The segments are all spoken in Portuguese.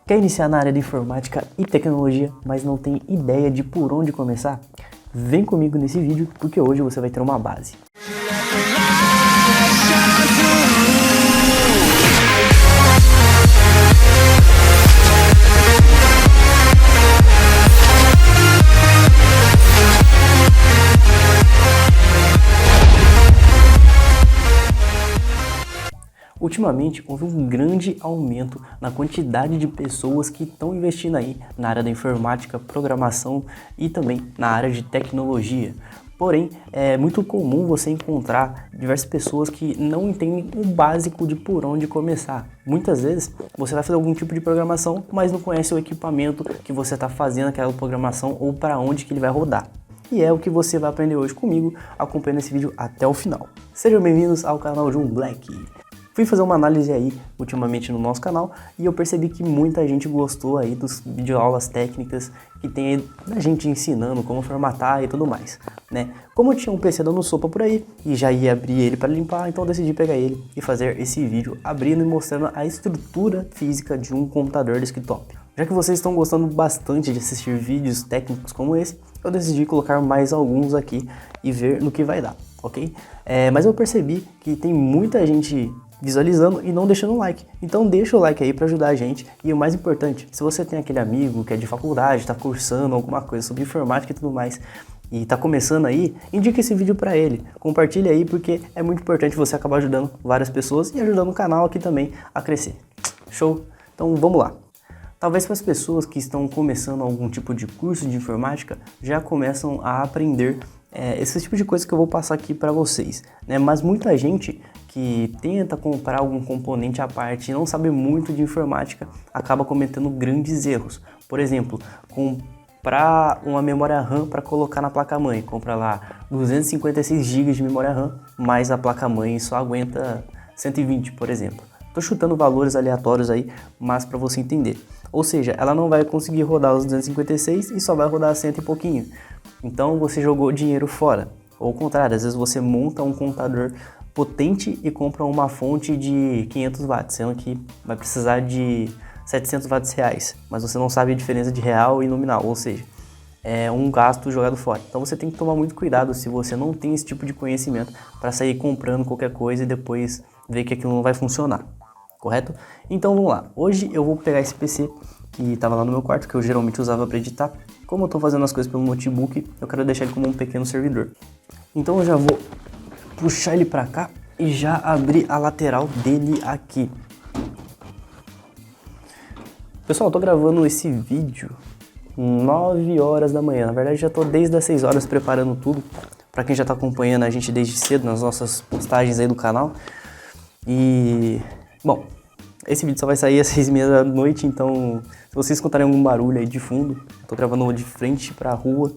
Quer iniciar na área de informática e tecnologia, mas não tem ideia de por onde começar? Vem comigo nesse vídeo, porque hoje você vai ter uma base. Ultimamente, houve um grande aumento na quantidade de pessoas que estão investindo aí na área da informática, programação e também na área de tecnologia. Porém, é muito comum você encontrar diversas pessoas que não entendem o básico de por onde começar. Muitas vezes, você vai fazer algum tipo de programação, mas não conhece o equipamento que você está fazendo aquela programação ou para onde que ele vai rodar. E é o que você vai aprender hoje comigo, acompanhando esse vídeo até o final. Sejam bem-vindos ao canal João Black. Fui fazer uma análise aí ultimamente no nosso canal e eu percebi que muita gente gostou aí dos videoaulas técnicas que tem aí da gente ensinando como formatar e tudo mais, né? Como eu tinha um PC dando sopa por aí e já ia abrir ele para limpar, então eu decidi pegar ele e fazer esse vídeo abrindo e mostrando a estrutura física de um computador desktop. Já que vocês estão gostando bastante de assistir vídeos técnicos como esse, eu decidi colocar mais alguns aqui e ver no que vai dar, ok? Mas eu percebi que tem muita gente visualizando e não deixando o like. Então deixa o like aí para ajudar a gente. E o mais importante, se você tem aquele amigo que é de faculdade, está cursando alguma coisa sobre informática e tudo mais, e está começando aí, indica esse vídeo para ele. Compartilha aí porque é muito importante você acabar ajudando várias pessoas e ajudando o canal aqui também a crescer. Show? Então vamos lá. Talvez para as pessoas que estão começando algum tipo de curso de informática já começam a aprender esse tipo de coisa que eu vou passar aqui para vocês, né? Mas muita gente que tenta comprar algum componente à parte e não sabe muito de informática acaba cometendo grandes erros. Por exemplo, comprar uma memória RAM para colocar na placa-mãe. Compra lá 256 GB de memória RAM, mas a placa-mãe só aguenta 120, por exemplo. Tô chutando valores aleatórios aí, mas para você entender. Ou seja, ela não vai conseguir rodar os 256 e só vai rodar 100 e pouquinho. Então você jogou dinheiro fora. Ou ao contrário, às vezes você monta um computador potente e compra uma fonte de 500 watts, sendo que vai precisar de 700 watts reais. Mas você não sabe a diferença de real e nominal, ou seja, é um gasto jogado fora. Então você tem que tomar muito cuidado se você não tem esse tipo de conhecimento para sair comprando qualquer coisa e depois ver que aquilo não vai funcionar. Correto? Então vamos lá. Hoje eu vou pegar esse PC que estava lá no meu quarto, que eu geralmente usava para editar. Como eu estou fazendo as coisas pelo notebook, eu quero deixar ele como um pequeno servidor. Então eu já vou puxar ele para cá e já abrir a lateral dele aqui. Pessoal, eu tô gravando esse vídeo 9 horas da manhã. Na verdade já tô desde as 6 horas preparando tudo. Para quem já tá acompanhando a gente desde cedo nas nossas postagens aí do canal. E bom, esse vídeo só vai sair às 6h30 da noite, então se vocês escutarem algum barulho aí de fundo, eu tô gravando de frente pra rua,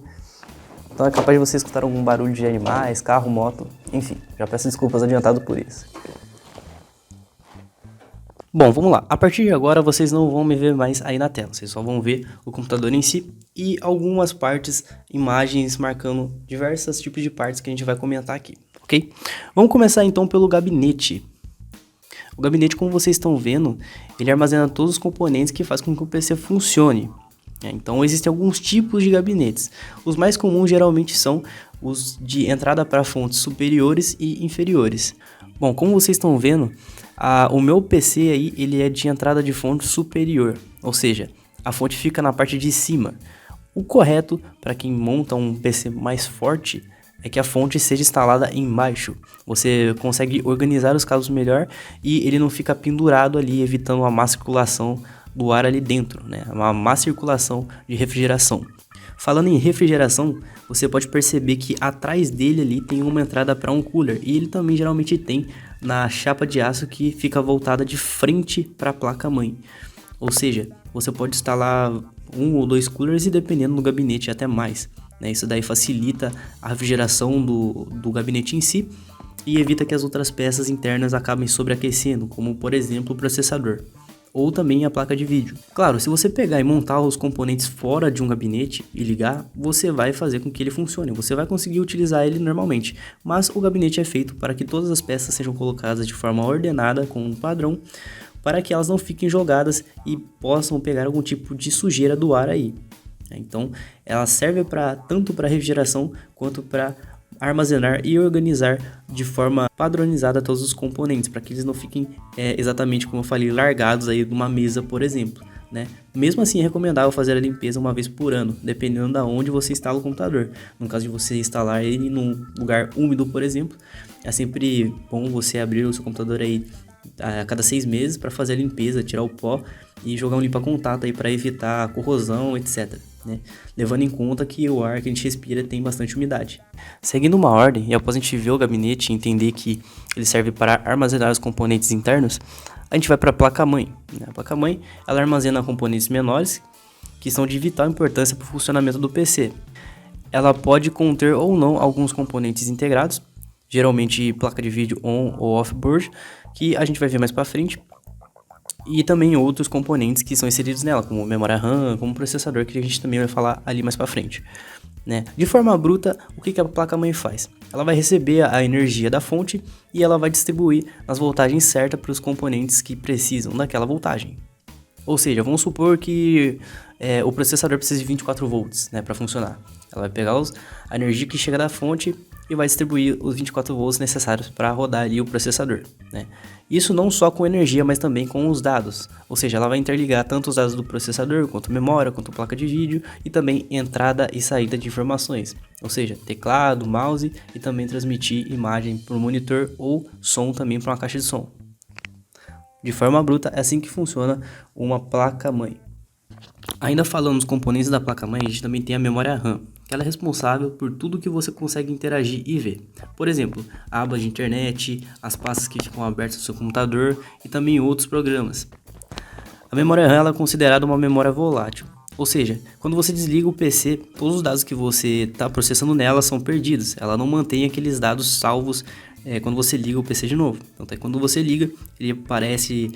então é capaz de vocês escutarem algum barulho de animais, carro, moto, enfim, já peço desculpas adiantado por isso. Bom, vamos lá, a partir de agora vocês não vão me ver mais aí na tela, vocês só vão ver o computador em si e algumas partes, imagens marcando diversos tipos de partes que a gente vai comentar aqui, ok? Vamos começar então pelo gabinete. O gabinete, como vocês estão vendo, ele armazena todos os componentes que fazem com que o PC funcione. Então existem alguns tipos de gabinetes. Os mais comuns geralmente são os de entrada para fontes superiores e inferiores. Bom, como vocês estão vendo, o meu PC aí ele é de entrada de fonte superior, ou seja, a fonte fica na parte de cima. O correto para quem monta um PC mais forte é que a fonte seja instalada embaixo. Você consegue organizar os cabos melhor e ele não fica pendurado ali, evitando uma má circulação do ar ali dentro, né? Uma má circulação de refrigeração. Falando em refrigeração, você pode perceber que atrás dele ali tem uma entrada para um cooler e ele também geralmente tem na chapa de aço que fica voltada de frente para a placa-mãe. Ou seja, você pode instalar 1 ou 2 coolers e dependendo do gabinete até mais. Isso daí facilita a refrigeração do gabinete em si e evita que as outras peças internas acabem sobreaquecendo, como por exemplo o processador ou também a placa de vídeo. Claro, se você pegar e montar os componentes fora de um gabinete e ligar, você vai fazer com que ele funcione, você vai conseguir utilizar ele normalmente, mas o gabinete é feito para que todas as peças sejam colocadas de forma ordenada com um padrão, para que elas não fiquem jogadas e possam pegar algum tipo de sujeira do ar aí. Então, ela serve tanto para refrigeração quanto para armazenar e organizar de forma padronizada todos os componentes, para que eles não fiquem exatamente como eu falei, largados aí numa mesa, por exemplo, né? Mesmo assim, é recomendável fazer a limpeza uma vez por ano, dependendo de onde você instala o computador. No caso de você instalar ele num lugar úmido, por exemplo, é sempre bom você abrir o seu computador aí a cada 6 meses para fazer a limpeza, tirar o pó e jogar um limpa-contato aí para evitar corrosão, etc. Né? Levando em conta que o ar que a gente respira tem bastante umidade. Seguindo uma ordem, e após a gente ver o gabinete e entender que ele serve para armazenar os componentes internos, a gente vai para a placa-mãe. A placa-mãe, ela armazena componentes menores que são de vital importância para o funcionamento do PC. Ela pode conter ou não alguns componentes integrados, geralmente placa de vídeo on ou off-board, que a gente vai ver mais para frente, e também outros componentes que são inseridos nela, como memória RAM, como processador, que a gente também vai falar ali mais para frente. Né? De forma bruta, o que a placa-mãe faz? Ela vai receber a energia da fonte e ela vai distribuir nas voltagens certas para os componentes que precisam daquela voltagem. Ou seja, vamos supor que o processador precisa de 24 volts, né, para funcionar. Ela vai pegar a energia que chega da fonte e vai distribuir os 24 volts necessários para rodar ali o processador. Né? Isso não só com energia, mas também com os dados. Ou seja, ela vai interligar tanto os dados do processador, quanto memória, quanto placa de vídeo e também entrada e saída de informações. Ou seja, teclado, mouse e também transmitir imagem para o monitor ou som também para uma caixa de som. De forma bruta, é assim que funciona uma placa-mãe. Ainda falando dos componentes da placa-mãe, a gente também tem a memória RAM, que ela é responsável por tudo que você consegue interagir e ver. Por exemplo, abas de internet, as pastas que ficam abertas no seu computador e também outros programas. A memória RAM ela é considerada uma memória volátil, ou seja, quando você desliga o PC, todos os dados que você está processando nela são perdidos. Ela não mantém aqueles dados salvos quando você liga o PC de novo. Então, quando você liga, ele aparece,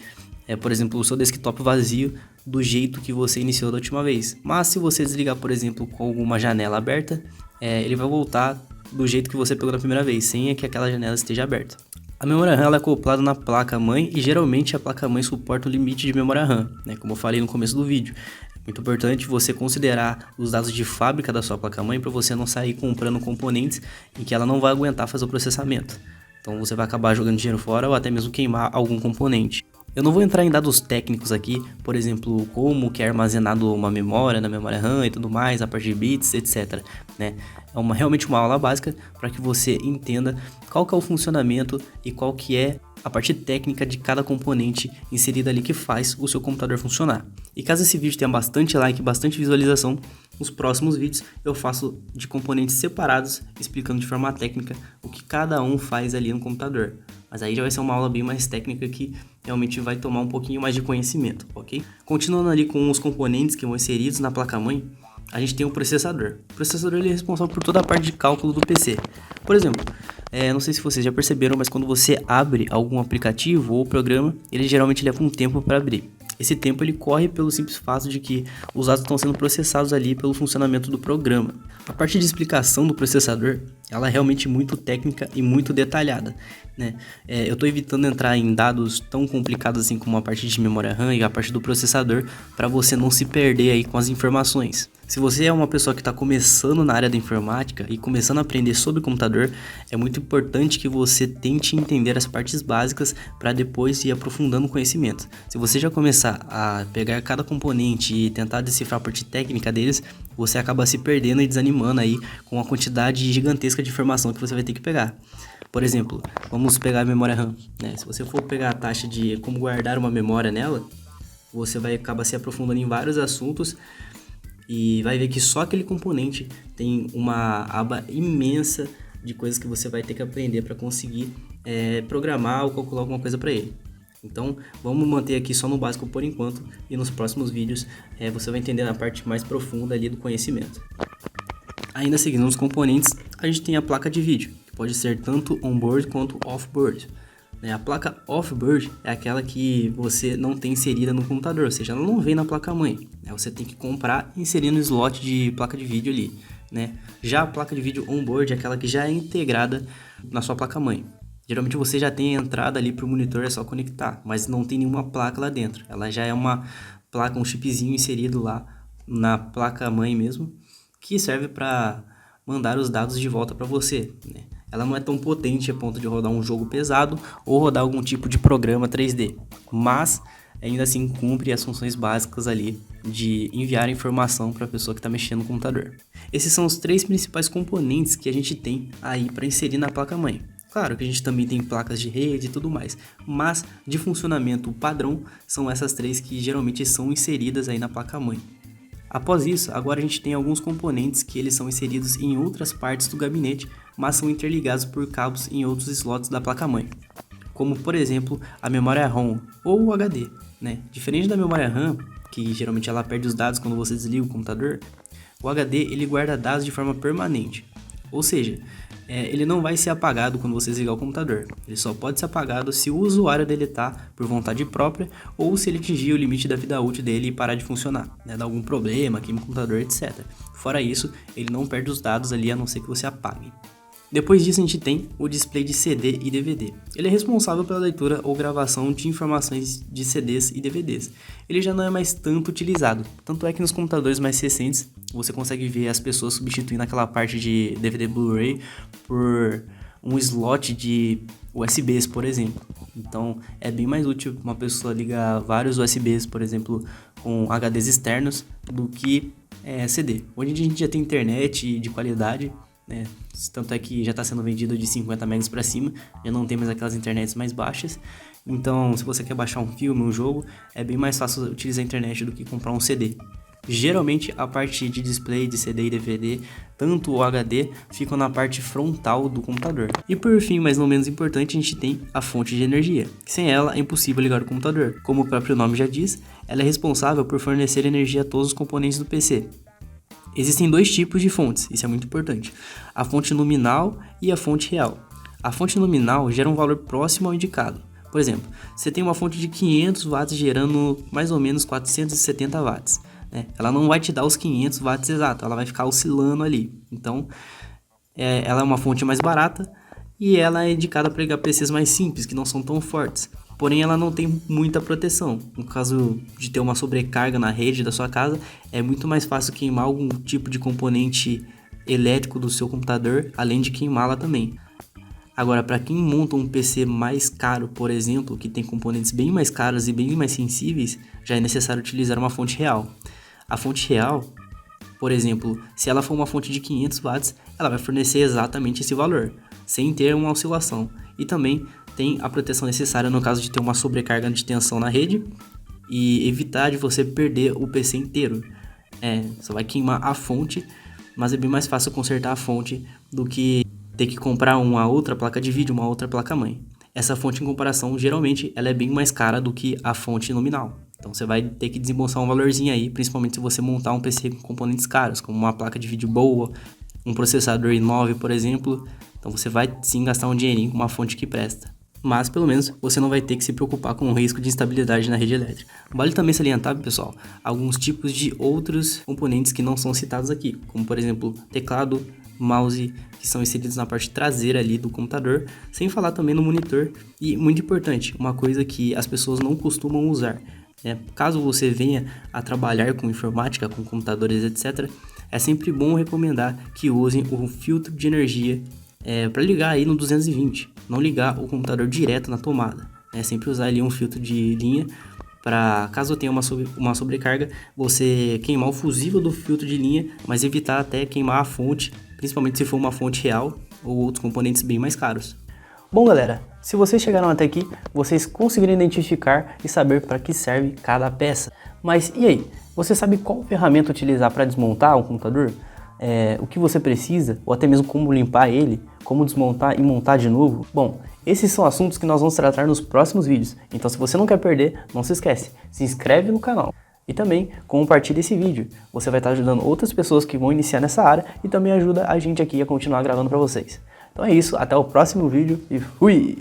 por exemplo, o seu desktop vazio do jeito que você iniciou da última vez. Mas se você desligar, por exemplo, com alguma janela aberta, ele vai voltar do jeito que você pegou da primeira vez, sem que aquela janela esteja aberta. A memória RAM ela é acoplada na placa-mãe e geralmente a placa-mãe suporta o limite de memória RAM, né, como eu falei no começo do vídeo. É muito importante você considerar os dados de fábrica da sua placa-mãe para você não sair comprando componentes em que ela não vai aguentar fazer o processamento. Então você vai acabar jogando dinheiro fora ou até mesmo queimar algum componente. Eu não vou entrar em dados técnicos aqui, por exemplo, como que é armazenado uma memória na memória RAM e tudo mais, a parte de bits, etc. Né? É realmente uma aula básica para que você entenda qual que é o funcionamento e qual que é a parte técnica de cada componente inserida ali que faz o seu computador funcionar. E caso esse vídeo tenha bastante like, bastante visualização, nos próximos vídeos eu faço de componentes separados, explicando de forma técnica o que cada um faz ali no computador. Mas aí já vai ser uma aula bem mais técnica que realmente vai tomar um pouquinho mais de conhecimento, ok? Continuando ali com os componentes que vão inseridos na placa-mãe, a gente tem o processador. O processador ele é responsável por toda a parte de cálculo do PC. Por exemplo, não sei se vocês já perceberam, mas quando você abre algum aplicativo ou programa, ele geralmente leva um tempo para abrir. Esse tempo ele corre pelo simples fato de que os dados estão sendo processados ali pelo funcionamento do programa. A parte de explicação do processador, ela é realmente muito técnica e muito detalhada, né? Eu estou evitando entrar em dados tão complicados assim como a parte de memória RAM e a parte do processador, para você não se perder aí com as informações. Se você é uma pessoa que está começando na área da informática e começando a aprender sobre computador, é muito importante que você tente entender as partes básicas para depois ir aprofundando o conhecimento. Se você já começar a pegar cada componente e tentar decifrar a parte técnica deles, você acaba se perdendo e desanimando aí com a quantidade gigantesca de informação que você vai ter que pegar. Por exemplo, vamos pegar a memória RAM, né? Se você for pegar a taxa de como guardar uma memória nela, você vai acabar se aprofundando em vários assuntos e vai ver que só aquele componente tem uma aba imensa de coisas que você vai ter que aprender para conseguir programar ou calcular alguma coisa para ele. Então, vamos manter aqui só no básico por enquanto e nos próximos vídeos você vai entender a parte mais profunda ali do conhecimento. Ainda seguindo os componentes, a gente tem a placa de vídeo, que pode ser tanto on-board quanto off-board. A placa off-board é aquela que você não tem inserida no computador, ou seja, ela não vem na placa-mãe. Você tem que comprar e inserir no slot de placa de vídeo ali. Já a placa de vídeo on-board é aquela que já é integrada na sua placa-mãe. Geralmente você já tem a entrada ali para o monitor, é só conectar, mas não tem nenhuma placa lá dentro. Ela já é uma placa, um chipzinho inserido lá na placa-mãe mesmo, que serve para mandar os dados de volta para você, né? Ela não é tão potente a ponto de rodar um jogo pesado ou rodar algum tipo de programa 3D, mas ainda assim cumpre as funções básicas ali de enviar informação para a pessoa que está mexendo no computador. Esses são os 3 principais componentes que a gente tem aí para inserir na placa-mãe. Claro que a gente também tem placas de rede e tudo mais, mas de funcionamento padrão são essas 3 que geralmente são inseridas aí na placa-mãe. Após isso, agora a gente tem alguns componentes que eles são inseridos em outras partes do gabinete, mas são interligados por cabos em outros slots da placa-mãe, como por exemplo a memória ROM ou o HD, né? Diferente da memória RAM, que geralmente ela perde os dados quando você desliga o computador, o HD ele guarda dados de forma permanente, ou seja, ele não vai ser apagado quando você desligar o computador. Ele só pode ser apagado se o usuário deletar por vontade própria ou se ele atingir o limite da vida útil dele e parar de funcionar, né? Dar algum problema, queima o computador, etc. Fora isso, ele não perde os dados ali a não ser que você apague. Depois disso a gente tem o display de CD e DVD. Ele é responsável pela leitura ou gravação de informações de CDs e DVDs. Ele já não é mais tanto utilizado, tanto é que nos computadores mais recentes você consegue ver as pessoas substituindo aquela parte de DVD Blu-ray por um slot de USBs, por exemplo. Então é bem mais útil uma pessoa ligar vários USBs, por exemplo, com HDs externos, do que CD. Hoje em dia a gente já tem internet de qualidade, né? Tanto é que já está sendo vendido de 50 megas para cima, já não tem mais aquelas internets mais baixas. Então, se você quer baixar um filme, um jogo, é bem mais fácil utilizar a internet do que comprar um CD. Geralmente, a parte de display de CD e DVD, tanto o HD, ficam na parte frontal do computador. E por fim, mas não menos importante, a gente tem a fonte de energia, que sem ela é impossível ligar o computador. Como o próprio nome já diz, ela é responsável por fornecer energia a todos os componentes do PC. Existem 2 tipos de fontes, isso é muito importante: a fonte nominal e a fonte real. A fonte nominal gera um valor próximo ao indicado. Por exemplo, você tem uma fonte de 500 watts gerando mais ou menos 470 watts. Né? Ela não vai te dar os 500 watts exatos, ela vai ficar oscilando ali. Então, ela é uma fonte mais barata e ela é indicada para ligar PCs mais simples, que não são tão fortes. Porém, ela não tem muita proteção. No caso de ter uma sobrecarga na rede da sua casa, é muito mais fácil queimar algum tipo de componente elétrico do seu computador, além de queimá-la também. Agora, para quem monta um PC mais caro, por exemplo, que tem componentes bem mais caros e bem mais sensíveis, já é necessário utilizar uma fonte real. A fonte real, por exemplo, se ela for uma fonte de 500 watts, ela vai fornecer exatamente esse valor, sem ter uma oscilação. E também tem a proteção necessária no caso de ter uma sobrecarga de tensão na rede e evitar de você perder o PC inteiro. Você vai queimar a fonte, mas é bem mais fácil consertar a fonte do que ter que comprar uma outra placa de vídeo, uma outra placa-mãe. Essa fonte em comparação, geralmente, ela é bem mais cara do que a fonte nominal. Então você vai ter que desembolsar um valorzinho aí, principalmente se você montar um PC com componentes caros, como uma placa de vídeo boa, um processador i9, por exemplo. Então você vai sim gastar um dinheirinho com uma fonte que presta. Mas pelo menos você não vai ter que se preocupar com o risco de instabilidade na rede elétrica. Vale também salientar, pessoal, alguns tipos de outros componentes que não são citados aqui, como por exemplo teclado, mouse, que são inseridos na parte traseira ali do computador, sem falar também no monitor. E muito importante, uma coisa que as pessoas não costumam usar, caso você venha a trabalhar com informática, com computadores, etc., é sempre bom recomendar que usem o filtro de energia para ligar aí no 220, não ligar o computador direto na tomada. Sempre usar ali um filtro de linha para, caso tenha uma sobrecarga, você queimar o fusível do filtro de linha, mas evitar até queimar a fonte, principalmente se for uma fonte real ou outros componentes bem mais caros. Bom, galera, se vocês chegaram até aqui, vocês conseguiram identificar e saber para que serve cada peça. Mas e aí? Você sabe qual ferramenta utilizar para desmontar um computador? O que você precisa, ou até mesmo como limpar ele, como desmontar e montar de novo? Bom, esses são assuntos que nós vamos tratar nos próximos vídeos, então se você não quer perder, não se esquece, se inscreve no canal e também compartilha esse vídeo. Você vai estar ajudando outras pessoas que vão iniciar nessa área e também ajuda a gente aqui a continuar gravando para vocês. Então é isso, até o próximo vídeo e fui!